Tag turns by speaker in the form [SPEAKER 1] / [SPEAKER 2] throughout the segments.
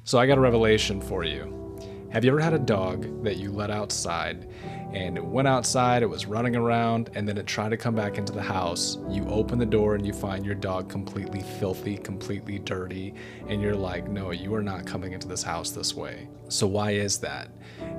[SPEAKER 1] So I got a revelation for you. Have you ever had a dog that you let outside and it went outside, it was running around, and then it tried to come back into the house? You open the door and you find your dog completely filthy, completely dirty, and you're like, no, you are not coming into this house this way. So why is that?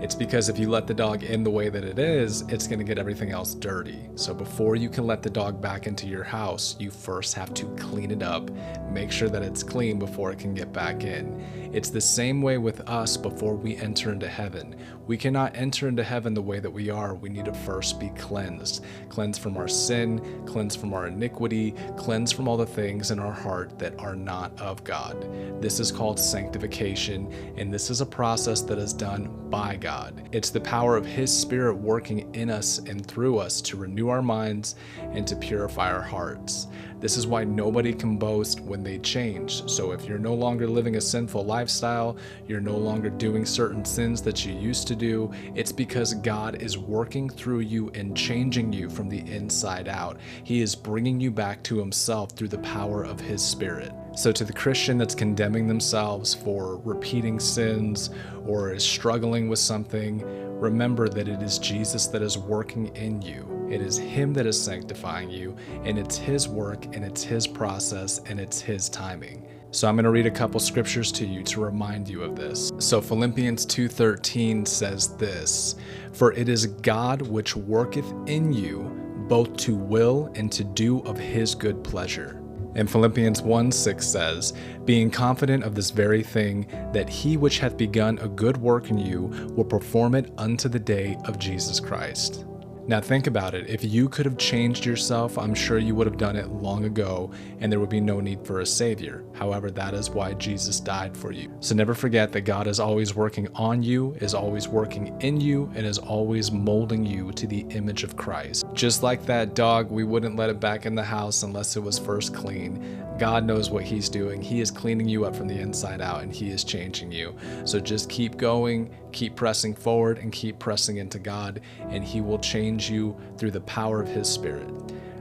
[SPEAKER 1] It's because if you let the dog in the way that it is, it's going to get everything else dirty. So before you can let the dog back into your house, you first have to clean it up, make sure that it's clean before it can get back in. It's the same way with us before we enter into heaven. We cannot enter into heaven the way that we are. We need to first be cleansed. Cleansed from our sin, cleansed from our iniquity, cleansed from all the things in our heart that are not of God. This is called sanctification, and this is a process that is done by God. It's the power of His Spirit working in us and through us to renew our minds and to purify our hearts. This is why nobody can boast when they change. So if you're no longer living a sinful lifestyle, you're no longer doing certain sins that you used to do, it's because God is working through you and changing you from the inside out. He is bringing you back to Himself through the power of His Spirit. So to the Christian that's condemning themselves for repeating sins or is struggling with something, remember that it is Jesus that is working in you. It is Him that is sanctifying you, and it's His work, and it's His process, and it's His timing. So I'm going to read a couple scriptures to you to remind you of this. So Philippians 2:13 says this, "For it is God which worketh in you, both to will and to do of His good pleasure." And Philippians 1:6 says, "Being confident of this very thing, that He which hath begun a good work in you will perform it unto the day of Jesus Christ." Now think about it. If you could have changed yourself, I'm sure you would have done it long ago, and there would be no need for a Savior. However, that is why Jesus died for you. So never forget that God is always working on you, is always working in you, and is always molding you to the image of Christ. Just like that dog, we wouldn't let it back in the house unless it was first clean. God knows what He's doing. He is cleaning you up from the inside out, and He is changing you. So just keep going, keep pressing forward, and keep pressing into God, and He will change you through the power of His Spirit.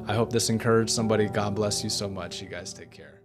[SPEAKER 1] I hope this encouraged somebody. God bless you so much. You guys take care.